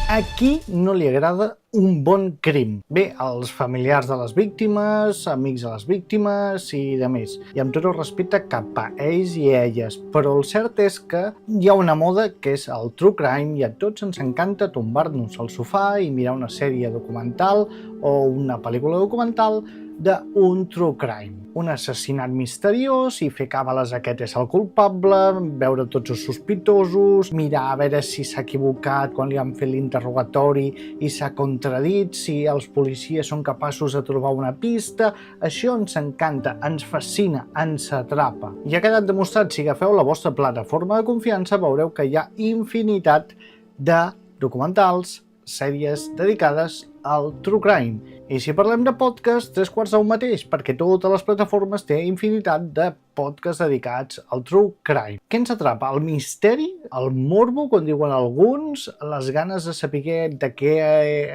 A qui no li agrada un bon crim? Bé, als familiars de les víctimes, amics de les víctimes i de més. I amb tot el respecte cap a ells i elles. Però el cert és que hi ha una moda que és el true crime i a tots ens encanta tombar-nos al sofà i mirar una sèrie documental o una pel·lícula documental d'un true crime. Un assassinat misteriós i fer càbales a aquest és el culpable, veure tots els sospitosos, mirar a veure si s'ha equivocat quan li han fet l'interrogatori i s'ha contradit, si els policies són capaços de trobar una pista. Això ens encanta, ens fascina, ens atrapa. I ha quedat demostrat, si agafeu la vostra plataforma de confiança, veureu que hi ha infinitat de documentals, sèries dedicades al true crime. I si parlem de podcast, 3/4 del mateix, perquè totes les plataformes té infinitat de podcasts dedicats al true crime. Què ens atrapa? El misteri? El morbo, com diuen alguns? Les ganes de saber de què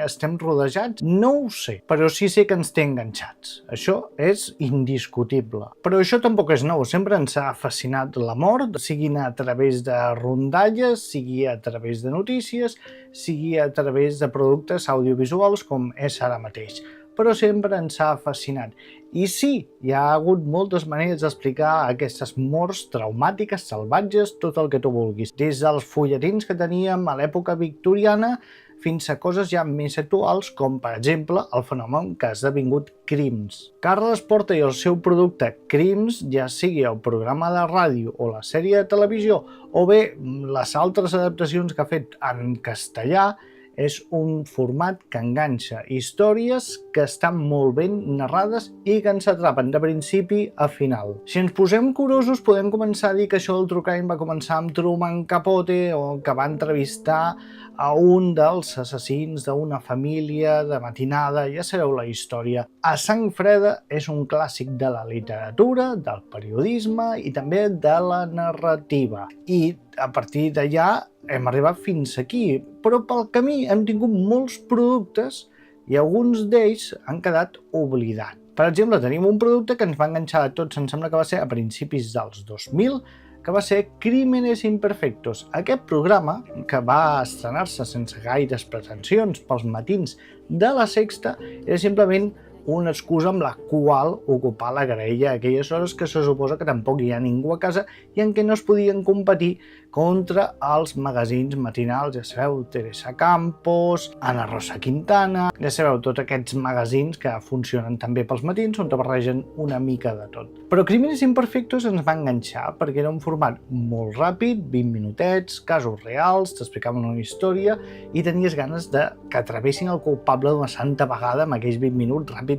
estem rodejats? No ho sé, però sí sé que ens té enganxats. Això és indiscutible. Però això tampoc és nou. Sempre ens ha fascinat la mort, siguin a través de rondalles, sigui a través de notícies, sigui a través de productes audiovisuals com és ara mateix. Però sempre ens ha fascinat. I sí, hi ha hagut moltes maneres d'explicar aquestes morts traumàtiques, salvatges, tot el que tu vulguis. Des dels fulletins que teníem a l'època victoriana fins a coses ja més actuals, com per exemple el fenomen que ha esdevingut Crims. Carles Porta i el seu producte Crims, ja sigui el programa de ràdio o la sèrie de televisió, o bé les altres adaptacions que ha fet en castellà, és un format que enganxa històries que estan molt ben narrades i que ens atrapen de principi a final. Si ens posem curosos, podem començar a dir que això del true crime va començar amb Truman Capote, o que va entrevistar a un dels assassins d'una família de matinada, ja sabeu la història. A sang freda és un clàssic de la literatura, del periodisme i també de la narrativa. I a partir d'allà hem arribat fins aquí, però pel camí hem tingut molts productes i alguns d'ells han quedat oblidats. Per exemple, tenim un producte que ens va enganxar a tots, em sembla que va ser a principis dels 2000, que va ser Crímenes Imperfectos. Aquest programa, que va estrenar-se sense gaires pretensions pels matins de la Sexta, era simplement una excusa amb la qual ocupar la graella a aquelles hores que se suposa que tampoc hi ha ningú a casa i en què no es podien competir contra els magazins matinals, ja sabeu, Teresa Campos, Ana Rosa Quintana, ja sabeu, tots aquests magazins que funcionen també pels matins on te barregen una mica de tot. Però Crímenes Imperfectos ens va enganxar perquè era un format molt ràpid, 20 minutets, casos reals, t'explicaven una història i tenies ganes de que atrevessin el culpable d'una santa vegada amb aquells 20 minuts, ràpid,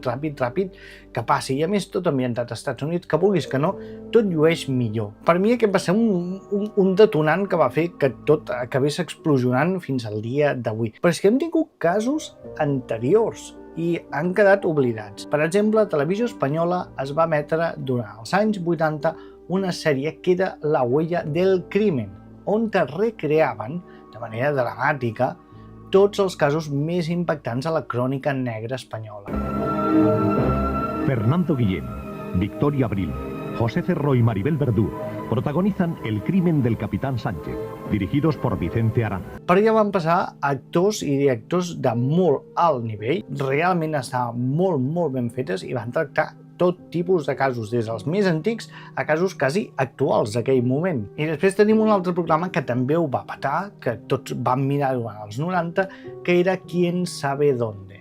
que passi. I a més, tot ambientat als Estats Units, que vulguis que no, tot llueix millor. Per mi aquest va ser un detonant que va fer que tot acabés explosionant fins al dia d'avui. Però és que hem tingut casos anteriors i han quedat oblidats. Per exemple, a Televisió Espanyola es va emetre durant els anys 80 una sèrie que era La huella del crimen, on es recreaven de manera dramàtica tots els casos més impactants a la crònica negra espanyola. Fernando Guillén, Victoria Abril, José Cerro y Maribel Verdú protagonizan El crimen del capitán Sánchez, dirigidos por Vicente Aranda. Per allà van passar actors i directors de molt alt nivell, realment estaven molt ben fetes i van tractar tot tipus de casos, des dels més antics a casos quasi actuals d'aquell moment. I després tenim un altre programa que també ho va petar, que tots vam mirar durant els 90, que era Quién sabe dónde.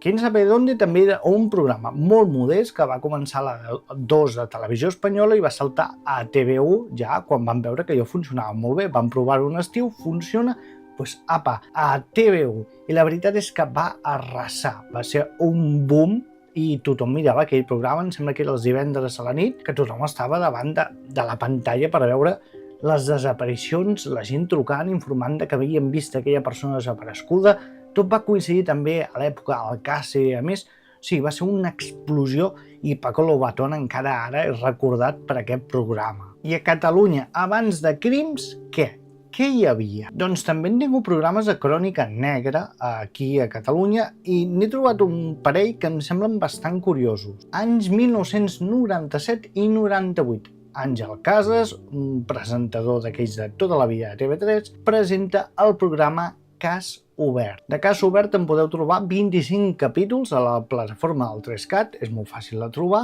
Quién sabe dónde també era un programa molt modest que va començar a la 2 de Televisió Espanyola i va saltar a TV1 ja quan van veure que allò funcionava molt bé. Van provar-ho un estiu, funciona, doncs apa, a TV1. I la veritat és que va arrasar, va ser un boom i tothom mirava aquell programa, em sembla que era els divendres a la nit, que tothom estava davant de la pantalla per veure les desaparicions, la gent trucant, informant que havien vist aquella persona desapareguda. Tot va coincidir també a l'època Alcácer, a més, sí, va ser una explosió i Paco Lobatón encara ara és recordat per aquest programa. I a Catalunya, abans de Crims, què? què hi havia? Doncs també han tingut programes de crònica negra aquí a Catalunya i n'he trobat un parell que em semblen bastant curiosos. Anys 1997 i 98. Àngel Casas, un presentador d'aquells de tota la vida de TV3, presenta el programa Cas Obert. De Cas Obert en podeu trobar 25 capítols a la plataforma del 3CAT, és molt fàcil de trobar,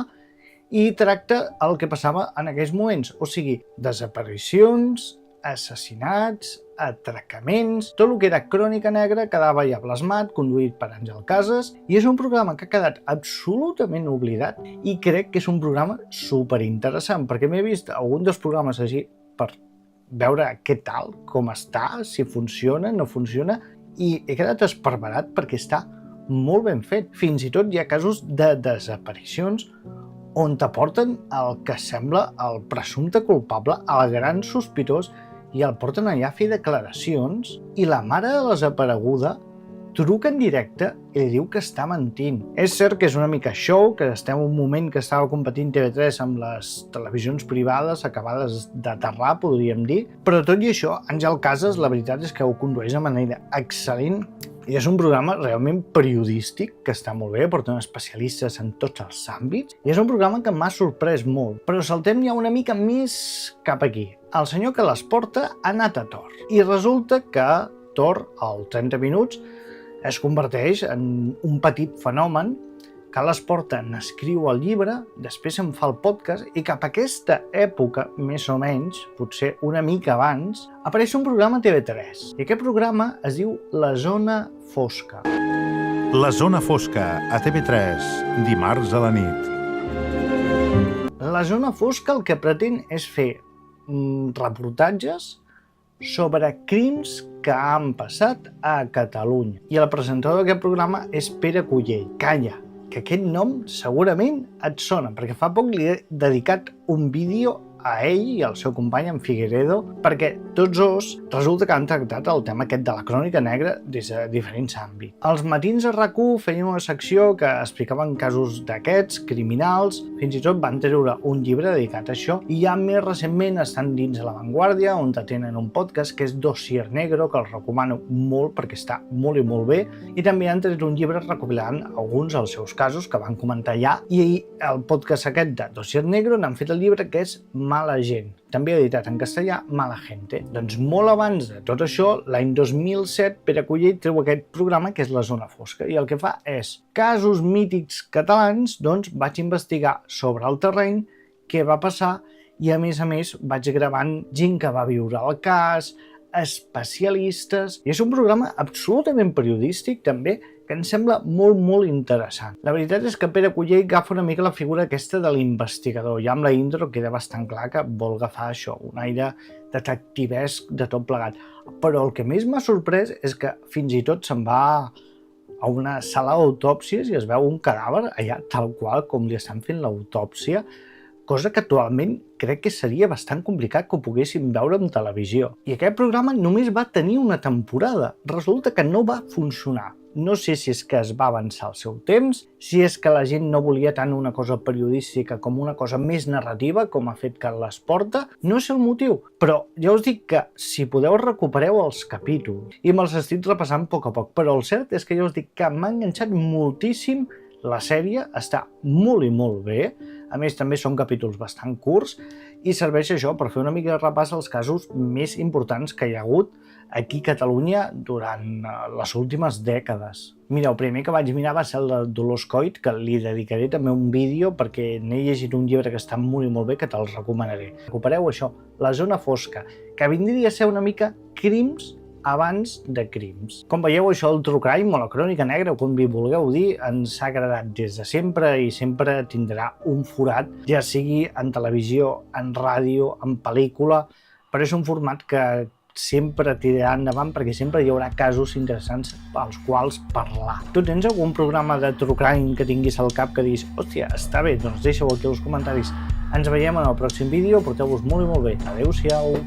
i tracta el que passava en aquells moments, o sigui, desaparicions, assassinats, atracaments, tot el que era crònica negra quedava ja plasmat, conduït per Àngel Casas, i és un programa que ha quedat absolutament oblidat i crec que és un programa superinteressant, perquè m'he vist algun dels programes així per veure què tal, com està, si funciona, no funciona, i he quedat esparverat perquè està molt ben fet. Fins i tot hi ha casos de desaparicions on t'aporten el que sembla el presumpte culpable, el gran sospitós, i el porten allà a fer declaracions i la mare de la desapareguda truca en directe i li diu que està mentint. És cert que és una mica show, que estem en un moment que estava competint TV3 amb les televisions privades acabades d'aterrar, podríem dir, però tot i això, Àngel Casas, la veritat és que ho condueix de manera excel·lent i és un programa realment periodístic que està molt bé, porten especialistes en tots els àmbits i és un programa que m'ha sorprès molt, però saltem ja una mica més cap aquí. El senyor que les porta ha anat a Tor i resulta que Tor, al 30 minuts, es converteix en un petit fenomen que les porta, n'escriu el llibre, després en fa el podcast i cap a aquesta època, més o menys, potser una mica abans, apareix un programa a TV3 i aquest programa es diu La Zona Fosca. La Zona Fosca, a TV3, dimarts a la nit. La Zona Fosca el que pretén és fer reportatges sobre crims que han passat a Catalunya. I el presentador d'aquest programa és Pere Cullell. Calla, que aquest nom segurament et sona, perquè fa poc li he dedicat un vídeo a ell i al seu company, en Figueredo, perquè tots dos resulta que han tractat el tema aquest de la crònica negra des de diferents àmbits. Els matins a RAC1 feien una secció que explicaven casos d'aquests, criminals, fins i tot van treure un llibre dedicat a això, i ja més recentment estan dins de La Vanguardia, on tenen un podcast que és Dossier Negro, que el recomano molt perquè està molt i molt bé, i també han tret un llibre recopilant alguns dels seus casos que van comentar ja, i el podcast aquest de Dossier Negro n'han fet el llibre que és Mala Gent, també editat en castellà, Mala Gente. Doncs molt abans de tot això, l'any 2007, Pere Cullell treu aquest programa que és La Zona Fosca i el que fa és casos mítics catalans, doncs vaig investigar sobre el terreny què va passar i a més vaig gravant gent que va viure el cas, especialistes, i és un programa absolutament periodístic també que em sembla molt interessant. La veritat és que Pere Cullell agafa una mica la figura aquesta de l'investigador. Ja amb la intro queda bastant clar que vol agafar això, un aire detectivesc de tot plegat. Però el que més m'ha sorprès és que fins i tot se'n va a una sala d'autòpsies i es veu un cadàver allà tal qual com li estan fent l'autòpsia, cosa que actualment crec que seria bastant complicat que ho poguéssim veure en televisió. I aquest programa només va tenir una temporada. Resulta que no va funcionar. No sé si és que es va avançar el seu temps, si és que la gent no volia tant una cosa periodística com una cosa més narrativa, com ha fet que les porta, no sé el motiu, però ja us dic que si podeu recupereu els capítols i me'ls estic repassant a poc, però el cert és que ja us dic que m'ha enganxat moltíssim. La sèrie està molt i molt bé, a més també són capítols bastant curts i serveix això per fer una mica de repàs als casos més importants que hi ha hagut aquí a Catalunya durant les últimes dècades. Mira, el primer que vaig mirar va ser el de Dolors Coit, que li dedicaré també un vídeo perquè n'he llegit un llibre que està molt i molt bé, que te'l recomanaré. Recupereu això, La Zona Fosca, que vindria a ser una mica crims abans de crims. Com veieu, això del True Crime o la crònica negra, o com li vulgueu dir, ens ha agradat des de sempre i sempre tindrà un forat, ja sigui en televisió, en ràdio, en pel·lícula, però és un format que sempre tirarà endavant perquè sempre hi haurà casos interessants als quals parlar. Tu tens algun programa de True Crime que tinguis al cap que diguis, hòstia, està bé, doncs deixeu aquí als comentaris. Ens veiem en el pròxim vídeo, porteu-vos molt i molt bé. Adéu-siau!